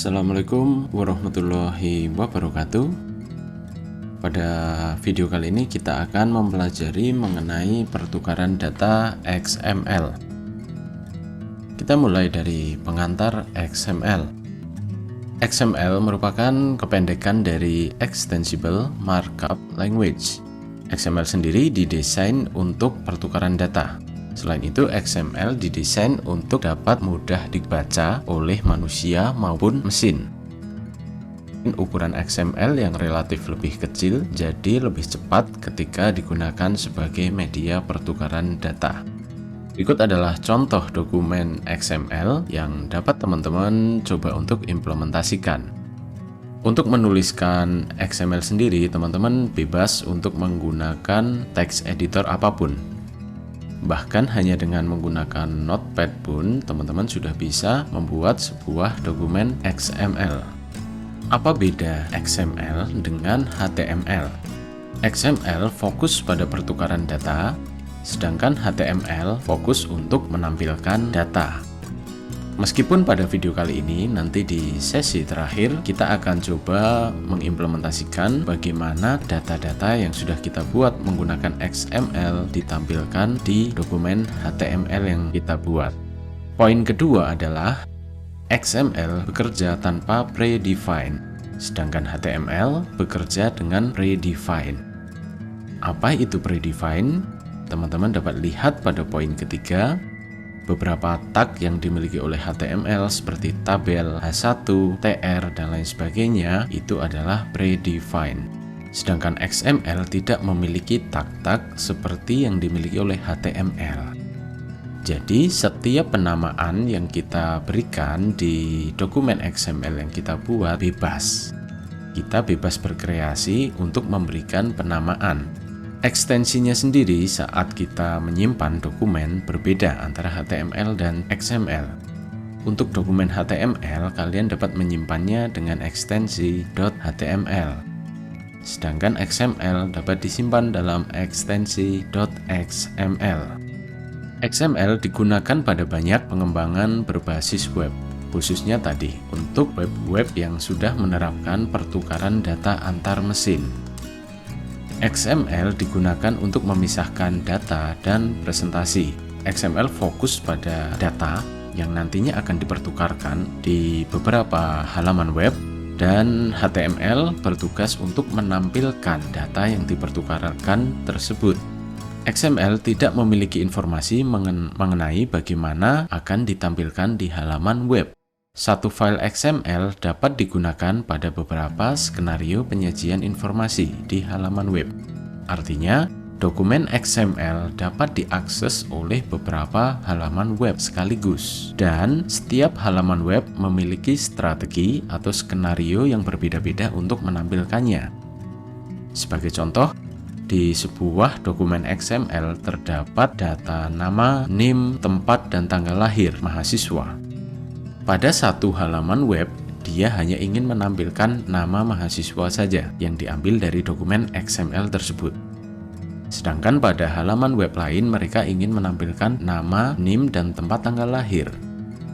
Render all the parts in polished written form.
Assalamualaikum warahmatullahi wabarakatuh. Pada video kali ini kita akan mempelajari mengenai pertukaran data XML. Kita mulai dari pengantar XML. XML merupakan kependekan dari Extensible Markup Language. XML sendiri didesain untuk pertukaran data. Selain itu, XML didesain untuk dapat mudah dibaca oleh manusia maupun mesin. Ukuran XML yang relatif lebih kecil, jadi lebih cepat ketika digunakan sebagai media pertukaran data. Berikut adalah contoh dokumen XML yang dapat teman-teman coba untuk implementasikan. Untuk menuliskan XML sendiri, teman-teman bebas untuk menggunakan text editor apapun. Bahkan hanya dengan menggunakan Notepad pun teman-teman sudah bisa membuat sebuah dokumen XML. Apa beda XML dengan HTML? XML fokus pada pertukaran data, sedangkan HTML fokus untuk menampilkan data. Meskipun pada video kali ini nanti di sesi terakhir kita akan coba mengimplementasikan bagaimana data-data yang sudah kita buat menggunakan XML ditampilkan di dokumen HTML yang kita buat. Poin kedua adalah XML bekerja tanpa predefined, sedangkan HTML bekerja dengan predefined. Apa itu predefined? Teman-teman dapat lihat pada poin ketiga. Beberapa tag yang dimiliki oleh HTML seperti tabel, H1, TR, dan lain sebagainya itu adalah predefined. Sedangkan XML tidak memiliki tag-tag seperti yang dimiliki oleh HTML. Jadi setiap penamaan yang kita berikan di dokumen XML yang kita buat bebas. Kita bebas berkreasi untuk memberikan penamaan. Ekstensinya sendiri saat kita menyimpan dokumen berbeda antara HTML dan XML. Untuk dokumen HTML, kalian dapat menyimpannya dengan ekstensi .html. Sedangkan XML dapat disimpan dalam ekstensi .xml. XML digunakan pada banyak pengembangan berbasis web, khususnya tadi untuk web-web yang sudah menerapkan pertukaran data antar mesin. XML digunakan untuk memisahkan data dan presentasi. XML fokus pada data yang nantinya akan dipertukarkan di beberapa halaman web, dan HTML bertugas untuk menampilkan data yang dipertukarkan tersebut. XML tidak memiliki informasi mengenai bagaimana akan ditampilkan di halaman web. Satu file XML dapat digunakan pada beberapa skenario penyajian informasi di halaman web. Artinya, dokumen XML dapat diakses oleh beberapa halaman web sekaligus. Dan setiap halaman web memiliki strategi atau skenario yang berbeda-beda untuk menampilkannya. Sebagai contoh, di sebuah dokumen XML terdapat data nama, NIM, tempat, dan tanggal lahir mahasiswa. Pada satu halaman web, dia hanya ingin menampilkan nama mahasiswa saja yang diambil dari dokumen XML tersebut. Sedangkan pada halaman web lain, mereka ingin menampilkan nama, NIM, dan tempat tanggal lahir.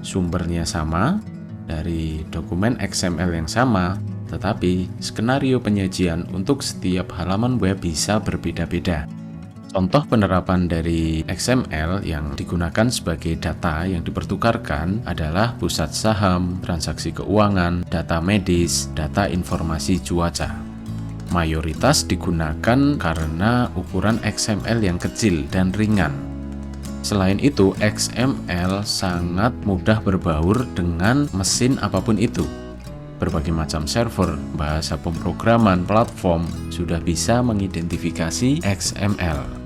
Sumbernya sama, dari dokumen XML yang sama, tetapi skenario penyajian untuk setiap halaman web bisa berbeda-beda. Contoh penerapan dari XML yang digunakan sebagai data yang dipertukarkan adalah pusat saham, transaksi keuangan, data medis, data informasi cuaca. Mayoritas digunakan karena ukuran XML yang kecil dan ringan. Selain itu, XML sangat mudah berbaur dengan mesin apapun itu. Berbagai macam server, bahasa pemrograman, platform sudah bisa mengidentifikasi XML.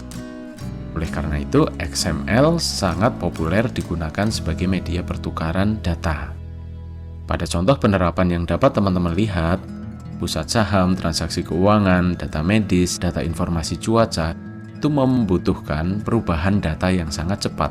Oleh karena itu, XML sangat populer digunakan sebagai media pertukaran data. Pada contoh penerapan yang dapat teman-teman lihat, pusat saham, transaksi keuangan, data medis, data informasi cuaca, itu membutuhkan perubahan data yang sangat cepat.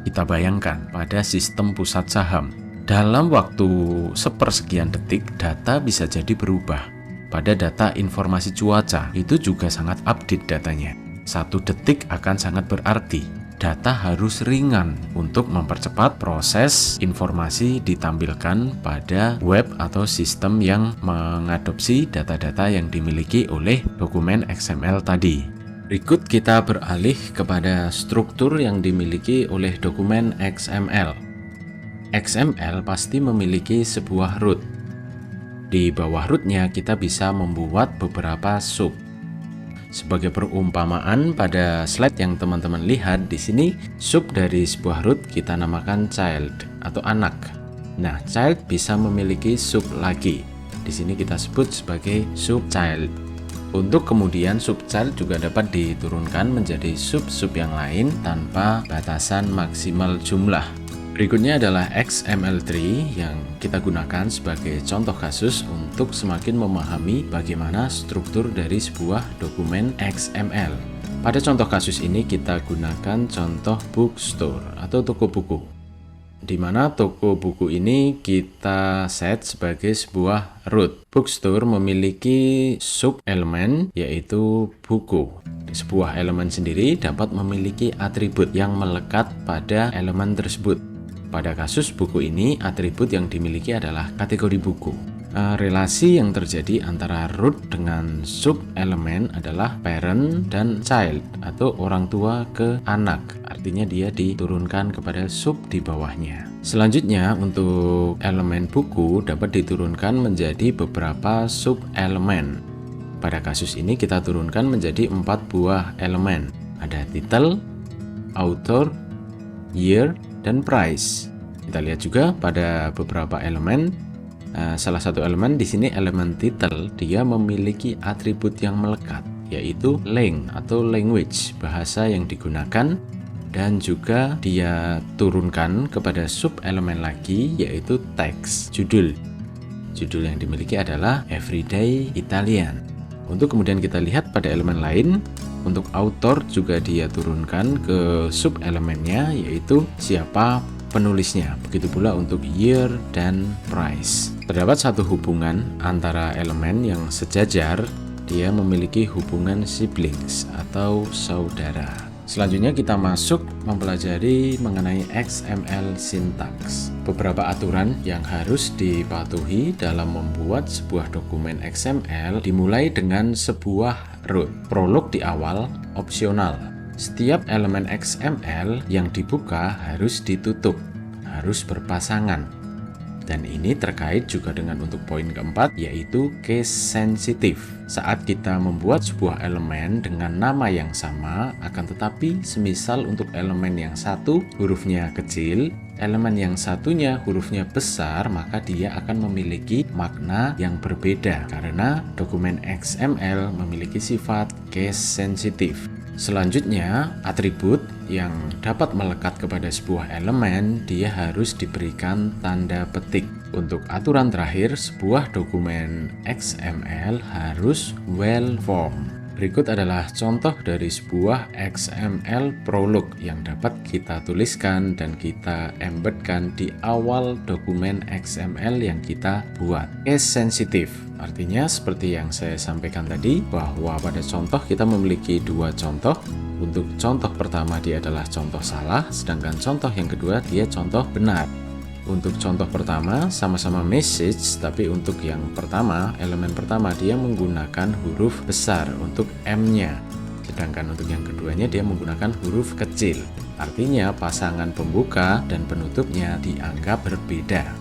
Kita bayangkan pada sistem pusat saham, dalam waktu sepersekian detik, data bisa jadi berubah. Pada data informasi cuaca, itu juga sangat update datanya. 1 detik akan sangat berarti. data harus ringan untuk mempercepat proses informasi ditampilkan pada web atau sistem yang mengadopsi data-data yang dimiliki oleh dokumen XML tadi. Berikut kita beralih kepada struktur yang dimiliki oleh dokumen XML. XML pasti memiliki sebuah root. Di bawah rootnya kita bisa membuat beberapa sub. Sebagai perumpamaan pada slide yang teman-teman lihat di sini, sub dari sebuah root kita namakan child atau anak. Nah, child bisa memiliki sub lagi. Di sini kita sebut sebagai sub child. Untuk kemudian sub child juga dapat diturunkan menjadi sub-sub yang lain tanpa batasan maksimal jumlah. Berikutnya adalah XML tree yang kita gunakan sebagai contoh kasus untuk semakin memahami bagaimana struktur dari sebuah dokumen XML. Pada contoh kasus ini kita gunakan contoh bookstore atau toko buku, di mana toko buku ini kita set sebagai sebuah root. Bookstore memiliki sub elemen yaitu buku. Sebuah elemen sendiri dapat memiliki atribut yang melekat pada elemen tersebut. Pada kasus buku ini, atribut yang dimiliki adalah kategori buku. Relasi yang terjadi antara root dengan sub elemen adalah parent dan child atau orang tua ke anak. Artinya dia diturunkan kepada sub di bawahnya. Selanjutnya untuk elemen buku dapat diturunkan menjadi beberapa sub elemen. Pada kasus ini kita turunkan menjadi 4 buah elemen. Ada title, author, year, dan price. Kita lihat juga pada beberapa elemen. Salah satu elemen di sini elemen title, dia memiliki atribut yang melekat, yaitu length atau language, bahasa yang digunakan, dan juga dia turunkan kepada sub elemen lagi yaitu text, judul. Judul yang dimiliki adalah Everyday Italian. Untuk kemudian kita lihat pada elemen lain, untuk author juga dia turunkan ke sub elemennya yaitu siapa penulisnya. Begitu pula untuk year dan price. Terdapat satu hubungan antara elemen yang sejajar, dia memiliki hubungan siblings atau saudara. Selanjutnya kita masuk mempelajari mengenai XML syntax. Beberapa aturan yang harus dipatuhi dalam membuat sebuah dokumen XML dimulai dengan sebuah root. Prolog di awal opsional. Setiap elemen XML yang dibuka harus ditutup, harus berpasangan. Dan ini terkait juga dengan untuk poin keempat, yaitu case sensitive. Saat kita membuat sebuah elemen dengan nama yang sama, akan tetapi semisal untuk elemen yang satu hurufnya kecil, elemen yang satunya hurufnya besar, maka dia akan memiliki makna yang berbeda karena dokumen XML memiliki sifat case sensitive. Selanjutnya, atribut yang dapat melekat kepada sebuah elemen, dia harus diberikan tanda petik. Untuk aturan terakhir, sebuah dokumen XML harus well-formed. Berikut adalah contoh dari sebuah XML prolog yang dapat kita tuliskan dan kita embedkan di awal dokumen XML yang kita buat. Case sensitive, artinya seperti yang saya sampaikan tadi, bahwa pada contoh kita memiliki dua contoh. Untuk contoh pertama dia adalah contoh salah, sedangkan contoh yang kedua dia contoh benar. Untuk contoh pertama sama-sama message, tapi untuk yang pertama, elemen pertama dia menggunakan huruf besar untuk M-nya. Sedangkan untuk yang keduanya dia menggunakan huruf kecil. Artinya pasangan pembuka dan penutupnya dianggap berbeda.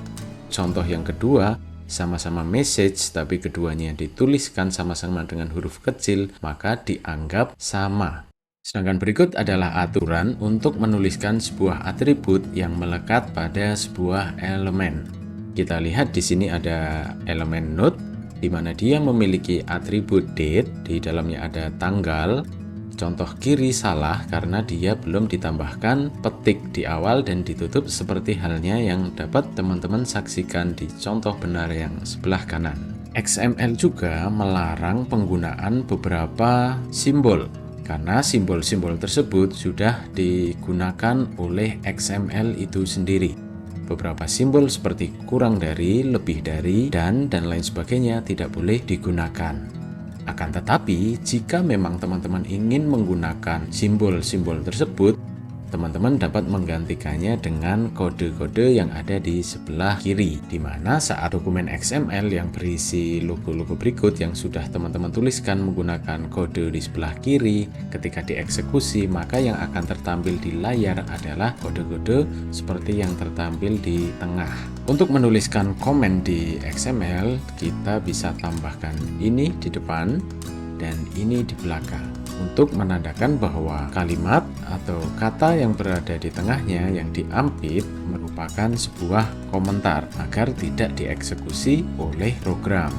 Contoh yang kedua, sama-sama message, tapi keduanya dituliskan sama-sama dengan huruf kecil, maka dianggap sama. Sedangkan berikut adalah aturan untuk menuliskan sebuah atribut yang melekat pada sebuah elemen. Kita lihat di sini ada elemen note, di mana dia memiliki atribut date, di dalamnya ada tanggal. Contoh kiri salah karena dia belum ditambahkan petik di awal dan ditutup seperti halnya yang dapat teman-teman saksikan di contoh benar yang sebelah kanan. XML juga melarang penggunaan beberapa simbol, karena simbol-simbol tersebut sudah digunakan oleh XML itu sendiri. Beberapa simbol seperti kurang dari, lebih dari, dan lain sebagainya tidak boleh digunakan. Akan tetapi, jika memang teman-teman ingin menggunakan simbol-simbol tersebut, teman-teman dapat menggantikannya dengan kode-kode yang ada di sebelah kiri, di mana saat dokumen XML yang berisi logo-logo berikut yang sudah teman-teman tuliskan menggunakan kode di sebelah kiri, ketika dieksekusi maka yang akan tertampil di layar adalah kode-kode seperti yang tertampil di tengah. Untuk menuliskan komen di XML, kita bisa tambahkan ini di depan dan ini di belakang, untuk menandakan bahwa kalimat atau kata yang berada di tengahnya yang diampit merupakan sebuah komentar agar tidak dieksekusi oleh program.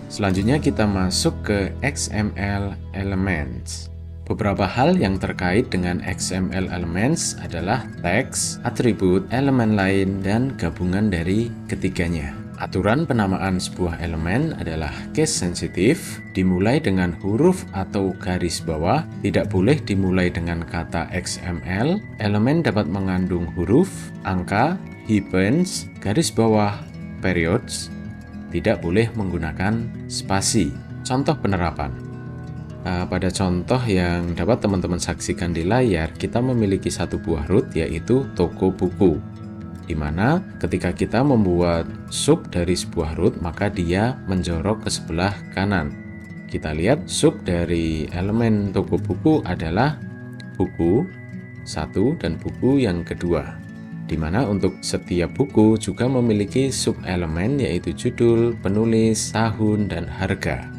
Selanjutnya kita masuk ke XML Elements. Beberapa hal yang terkait dengan XML Elements adalah teks, atribut, elemen lain, dan gabungan dari ketiganya. Aturan penamaan sebuah elemen adalah case sensitif, dimulai dengan huruf atau garis bawah, tidak boleh dimulai dengan kata XML. Elemen dapat mengandung huruf, angka, hyphens, garis bawah, periods, tidak boleh menggunakan spasi. Contoh penerapan. Pada contoh yang dapat teman-teman saksikan di layar, kita memiliki satu buah root yaitu toko buku, di mana ketika kita membuat sub dari sebuah root maka dia menjorok ke sebelah kanan. Kita lihat sub dari elemen toko buku adalah buku 1 dan buku yang kedua, di mana untuk setiap buku juga memiliki sub elemen yaitu judul, penulis, tahun, dan harga.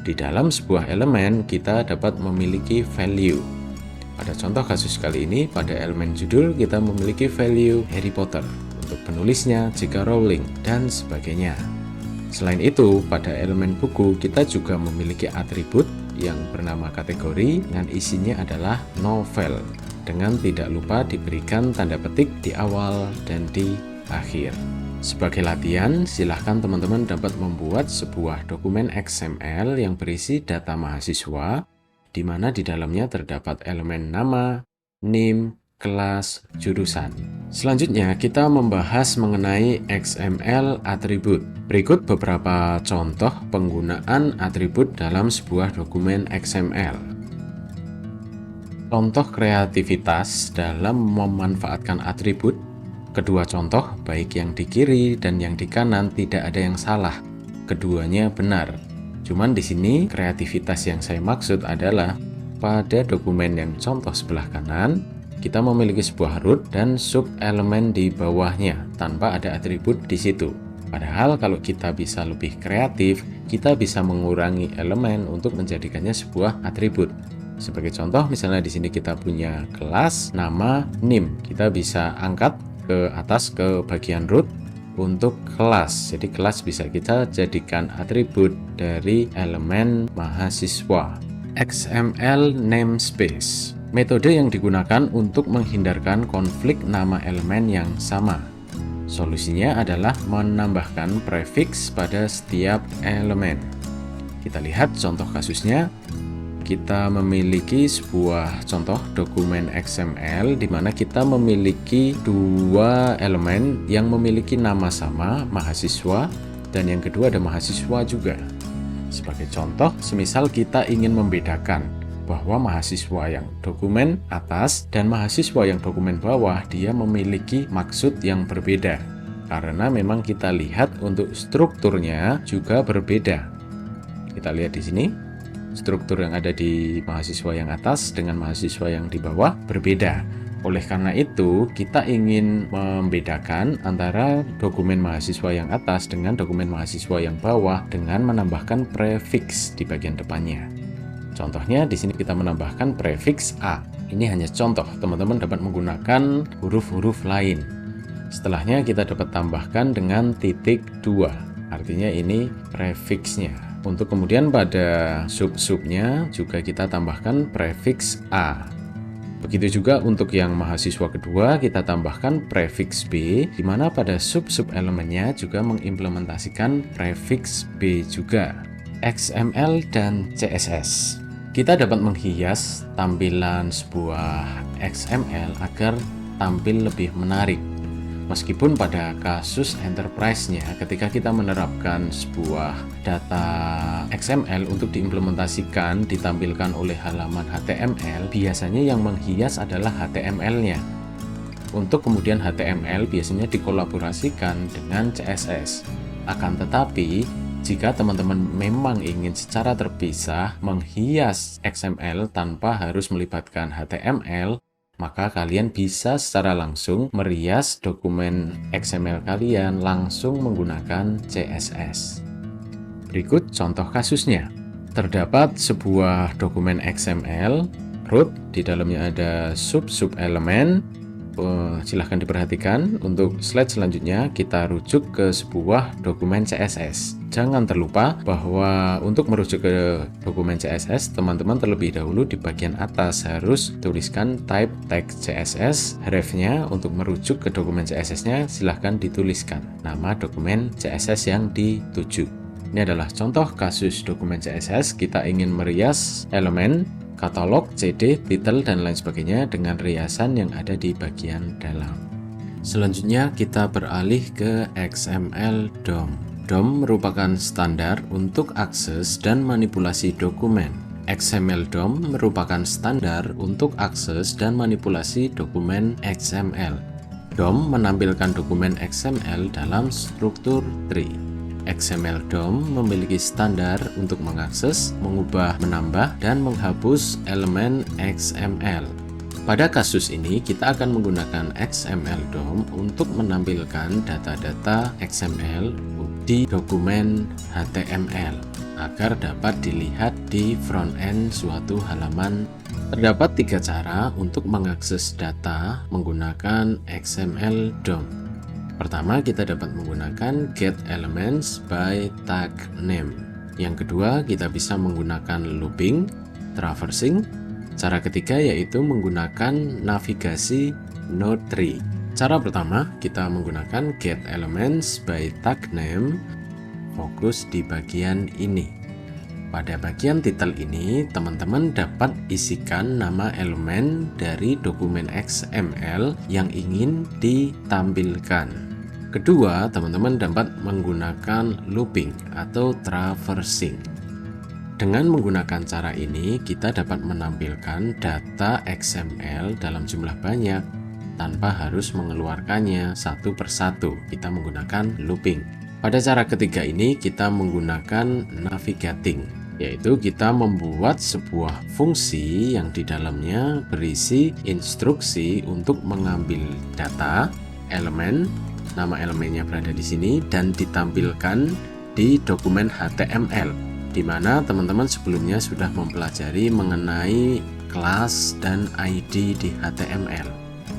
Di dalam sebuah elemen kita dapat memiliki value. Pada contoh kasus kali ini, pada elemen judul kita memiliki value Harry Potter, untuk penulisnya J.K. Rowling, dan sebagainya. Selain itu, pada elemen buku kita juga memiliki atribut yang bernama kategori dengan isinya adalah novel, dengan tidak lupa diberikan tanda petik di awal dan di akhir. Sebagai latihan, silahkan teman-teman dapat membuat sebuah dokumen XML yang berisi data mahasiswa, di mana di dalamnya terdapat elemen nama, NIM, kelas, jurusan. Selanjutnya kita membahas mengenai XML atribut. Berikut beberapa contoh penggunaan atribut dalam sebuah dokumen XML. Contoh kreativitas dalam memanfaatkan atribut. Kedua contoh, baik yang di kiri dan yang di kanan, tidak ada yang salah. Keduanya benar. Cuman di sini kreativitas yang saya maksud adalah pada dokumen yang contoh sebelah kanan, kita memiliki sebuah root dan sub elemen di bawahnya tanpa ada atribut di situ. Padahal kalau kita bisa lebih kreatif, kita bisa mengurangi elemen untuk menjadikannya sebuah atribut. Sebagai contoh, misalnya di sini kita punya kelas, nama, NIM. Kita bisa angkat ke atas ke bagian root untuk kelas. Jadi kelas bisa kita jadikan atribut dari elemen mahasiswa. XML namespace. Metode yang digunakan untuk menghindarkan konflik nama elemen yang sama. Solusinya adalah menambahkan prefix pada setiap elemen. Kita lihat contoh kasusnya. Kita memiliki sebuah contoh dokumen XML di mana kita memiliki dua elemen yang memiliki nama sama, mahasiswa, dan yang kedua ada mahasiswa juga. Sebagai contoh, semisal kita ingin membedakan bahwa mahasiswa yang dokumen atas dan mahasiswa yang dokumen bawah dia memiliki maksud yang berbeda, karena memang kita lihat untuk strukturnya juga berbeda. Kita lihat di sini, struktur yang ada di mahasiswa yang atas dengan mahasiswa yang di bawah berbeda. Oleh karena itu, kita ingin membedakan antara dokumen mahasiswa yang atas dengan dokumen mahasiswa yang bawah dengan menambahkan prefix di bagian depannya. Contohnya di sini kita menambahkan prefix A. Ini hanya contoh, teman-teman dapat menggunakan huruf-huruf lain. Setelahnya kita dapat tambahkan dengan titik 2. Artinya ini prefixnya. Untuk kemudian pada sub-subnya juga kita tambahkan prefix A. Begitu juga untuk yang mahasiswa kedua kita tambahkan prefix B, di mana pada sub-sub elemennya juga mengimplementasikan prefix B juga. XML dan CSS. Kita dapat menghias tampilan sebuah XML agar tampil lebih menarik. Meskipun pada kasus enterprise-nya, ketika kita menerapkan sebuah data XML untuk diimplementasikan, ditampilkan oleh halaman HTML, biasanya yang menghias adalah HTML-nya. Untuk kemudian HTML biasanya dikolaborasikan dengan CSS. Akan tetapi, jika teman-teman memang ingin secara terpisah menghias XML tanpa harus melibatkan HTML, maka kalian bisa secara langsung merias dokumen XML kalian langsung menggunakan CSS. Berikut contoh kasusnya. Terdapat sebuah dokumen XML, root, di dalamnya ada sub-sub elemen. Silahkan diperhatikan. Untuk slide selanjutnya kita rujuk ke sebuah dokumen CSS. Jangan terlupa bahwa untuk merujuk ke dokumen CSS, teman-teman terlebih dahulu di bagian atas harus tuliskan type tag CSS. Hrefnya untuk merujuk ke dokumen CSS-nya silahkan dituliskan nama dokumen CSS yang dituju. Ini adalah contoh kasus dokumen CSS. Kita ingin merias elemen katalog, CD, title, dan lain sebagainya dengan riasan yang ada di bagian dalam. Selanjutnya kita beralih ke XML DOM. DOM merupakan standar untuk akses dan manipulasi dokumen. XML DOM merupakan standar untuk akses dan manipulasi dokumen XML. DOM menampilkan dokumen XML dalam struktur tree. XML DOM memiliki standar untuk mengakses, mengubah, menambah, dan menghapus elemen XML. Pada kasus ini, kita akan menggunakan XML DOM untuk menampilkan data-data XML di dokumen HTML agar dapat dilihat di front-end suatu halaman. Terdapat 3 cara untuk mengakses data menggunakan XML DOM. Pertama, kita dapat menggunakan get elements by tag name. Yang kedua, kita bisa menggunakan looping, traversing. Cara ketiga yaitu menggunakan navigasi node tree. Cara pertama, kita menggunakan get elements by tag name. Fokus di bagian ini. Pada bagian title ini, teman-teman dapat isikan nama elemen dari dokumen XML yang ingin ditampilkan. Kedua, teman-teman dapat menggunakan looping atau traversing. Dengan menggunakan cara ini, kita dapat menampilkan data XML dalam jumlah banyak tanpa harus mengeluarkannya satu persatu. Kita menggunakan looping. Pada cara ketiga ini, kita menggunakan navigating, yaitu kita membuat sebuah fungsi yang di dalamnya berisi instruksi untuk mengambil data, elemen, nama elemennya berada di sini dan ditampilkan di dokumen HTML, di mana teman-teman sebelumnya sudah mempelajari mengenai kelas dan ID di HTML.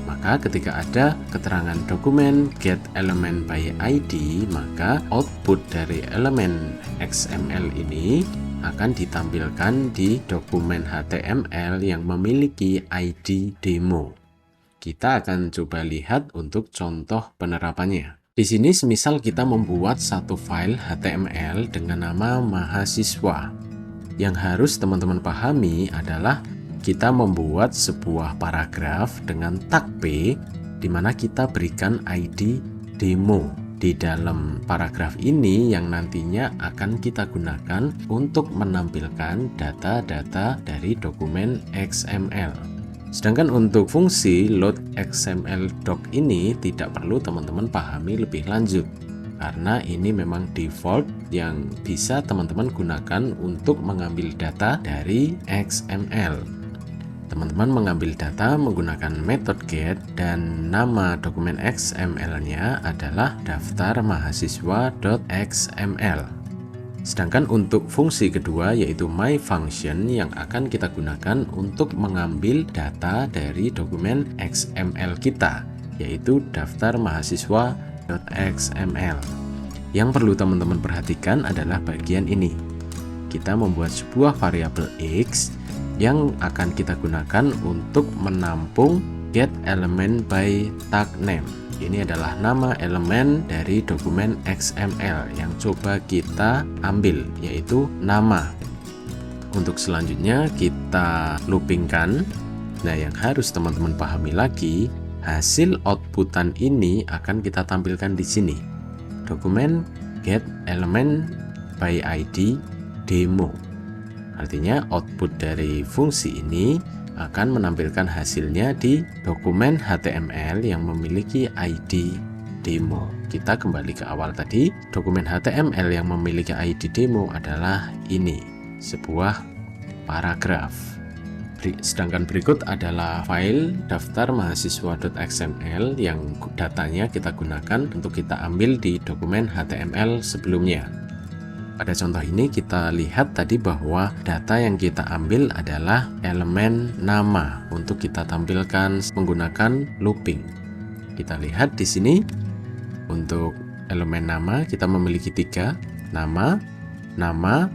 Maka ketika ada keterangan dokumen get element by ID, maka output dari elemen XML ini akan ditampilkan di dokumen HTML yang memiliki ID demo. Kita akan coba lihat untuk contoh penerapannya. Di sini semisal kita membuat satu file HTML dengan nama mahasiswa. Yang harus teman-teman pahami adalah kita membuat sebuah paragraf dengan tag P di mana kita berikan ID demo. Di dalam paragraf ini yang nantinya akan kita gunakan untuk menampilkan data-data dari dokumen XML. Sedangkan untuk fungsi load XML doc ini tidak perlu teman-teman pahami lebih lanjut, karena ini memang default yang bisa teman-teman gunakan untuk mengambil data dari XML. Teman-teman mengambil data menggunakan metode get dan nama dokumen XML-nya adalah daftar mahasiswa.xml. Sedangkan untuk fungsi kedua yaitu my function yang akan kita gunakan untuk mengambil data dari dokumen XML kita, yaitu daftar mahasiswa.xml. Yang perlu teman-teman perhatikan adalah bagian ini. Kita membuat sebuah variabel X yang akan kita gunakan untuk menampung get element by tag name. Ini adalah nama elemen dari dokumen XML yang coba kita ambil, yaitu nama. Untuk selanjutnya kita loopingkan. Nah, yang harus teman-teman pahami lagi, Hasil outputan ini akan kita tampilkan di sini. Dokumen get element by ID demo. Artinya output dari fungsi ini akan menampilkan hasilnya di dokumen HTML yang memiliki ID demo. Kita kembali ke awal tadi, dokumen HTML yang memiliki ID demo adalah ini, sebuah paragraf. Sedangkan berikut adalah file daftar mahasiswa.xml yang datanya kita gunakan untuk kita ambil di dokumen HTML sebelumnya. Pada contoh ini kita lihat tadi bahwa data yang kita ambil adalah elemen nama untuk kita tampilkan menggunakan looping. Kita lihat di sini untuk elemen nama kita memiliki 3, nama, nama,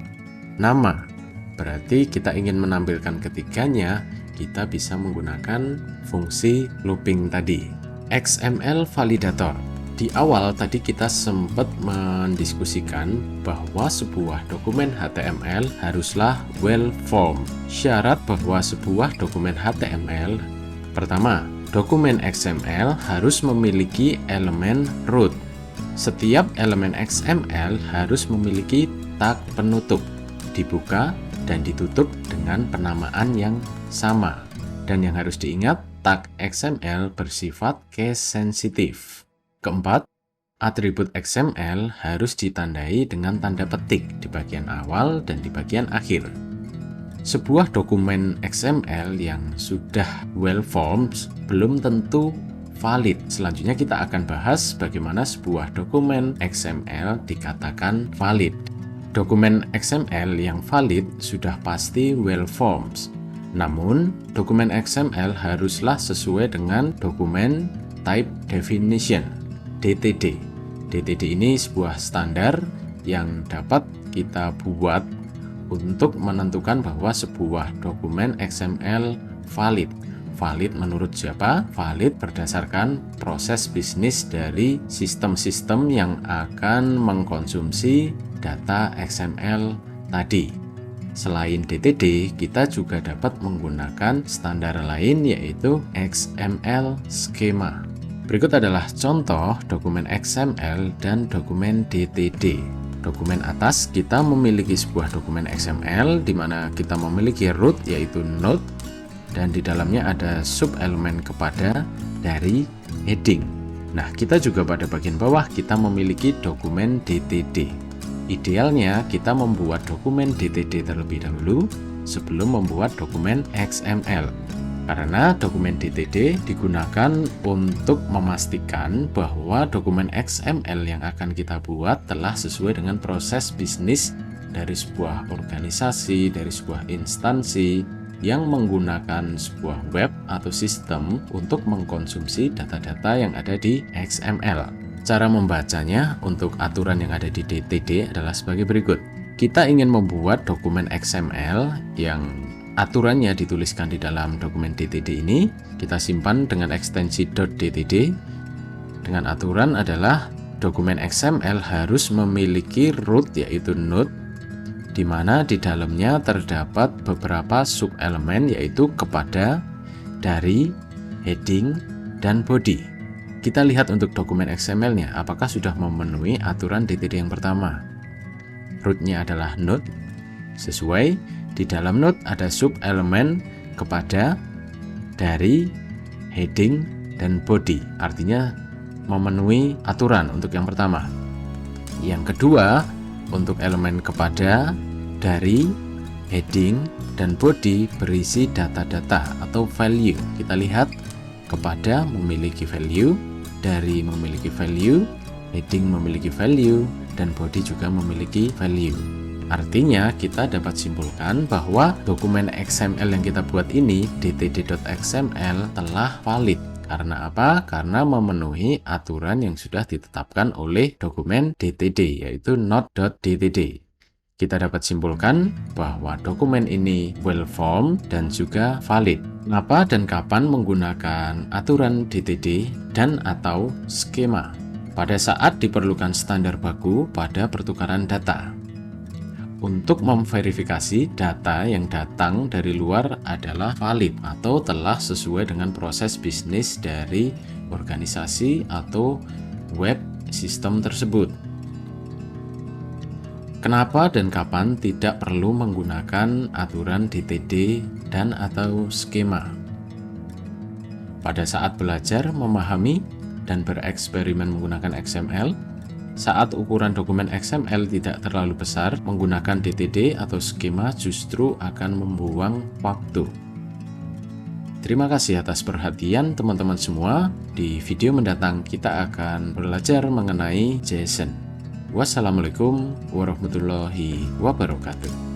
nama. Berarti kita ingin menampilkan ketiganya, kita bisa menggunakan fungsi looping tadi. XML validator. Di awal tadi kita sempat mendiskusikan bahwa sebuah dokumen HTML haruslah well-formed. Syarat bahwa sebuah dokumen HTML, pertama, dokumen XML harus memiliki elemen root. Setiap elemen XML harus memiliki tag penutup, dibuka dan ditutup dengan penamaan yang sama. Dan yang harus diingat, tag XML bersifat case sensitif. Keempat, atribut XML harus ditandai dengan tanda petik di bagian awal dan di bagian akhir. Sebuah dokumen XML yang sudah well-formed belum tentu valid. Selanjutnya kita akan bahas bagaimana sebuah dokumen XML dikatakan valid. Dokumen XML yang valid sudah pasti well-formed. Namun, dokumen XML haruslah sesuai dengan dokumen type definition. DTD. DTD ini sebuah standar yang dapat kita buat untuk menentukan bahwa sebuah dokumen XML valid. Valid menurut siapa? Valid berdasarkan proses bisnis dari sistem-sistem yang akan mengkonsumsi data XML tadi. Selain DTD, kita juga dapat menggunakan standar lain yaitu XML schema. Berikut adalah contoh dokumen XML dan dokumen DTD. Dokumen atas kita memiliki sebuah dokumen XML di mana kita memiliki root yaitu node dan di dalamnya ada sub elemen kepada dari heading. Nah, kita juga pada bagian bawah kita memiliki dokumen DTD. Idealnya kita membuat dokumen DTD terlebih dahulu sebelum membuat dokumen XML. Karena dokumen DTD digunakan untuk memastikan bahwa dokumen XML yang akan kita buat telah sesuai dengan proses bisnis dari sebuah organisasi, dari sebuah instansi yang menggunakan sebuah web atau sistem untuk mengkonsumsi data-data yang ada di XML. Cara membacanya untuk aturan yang ada di DTD adalah sebagai berikut. Kita ingin membuat dokumen XML yang aturannya dituliskan di dalam dokumen DTD ini, kita simpan dengan ekstensi .dtd. Dengan aturan adalah dokumen XML harus memiliki root yaitu node, di mana di dalamnya terdapat beberapa subelemen yaitu kepada, dari, heading, dan body. Kita lihat untuk dokumen XML-nya apakah sudah memenuhi aturan DTD yang pertama. Root-nya adalah node, sesuai. Di dalam node ada sub elemen kepada, dari, heading, dan body. Artinya memenuhi aturan untuk yang pertama. Yang kedua, untuk elemen kepada, dari, heading, dan body berisi data-data atau value. Kita lihat kepada memiliki value, dari memiliki value, heading memiliki value, dan body juga memiliki value. Artinya kita dapat simpulkan bahwa dokumen XML yang kita buat ini dtd.xml telah valid. Karena apa? Karena memenuhi aturan yang sudah ditetapkan oleh dokumen DTD yaitu node.dtd. Kita dapat simpulkan bahwa dokumen ini well-formed dan juga valid. Kenapa dan kapan menggunakan aturan DTD dan atau skema? Pada saat diperlukan standar baku pada pertukaran data. untuk memverifikasi data yang datang dari luar adalah valid atau telah sesuai dengan proses bisnis dari organisasi atau web sistem tersebut. Kenapa dan kapan tidak perlu menggunakan aturan DTD dan atau skema? Pada saat belajar, memahami, dan bereksperimen menggunakan XML, saat ukuran dokumen XML tidak terlalu besar, menggunakan DTD atau skema justru akan membuang waktu. Terima kasih atas perhatian teman-teman semua. Di video mendatang kita akan belajar mengenai JSON. Wassalamualaikum warahmatullahi wabarakatuh.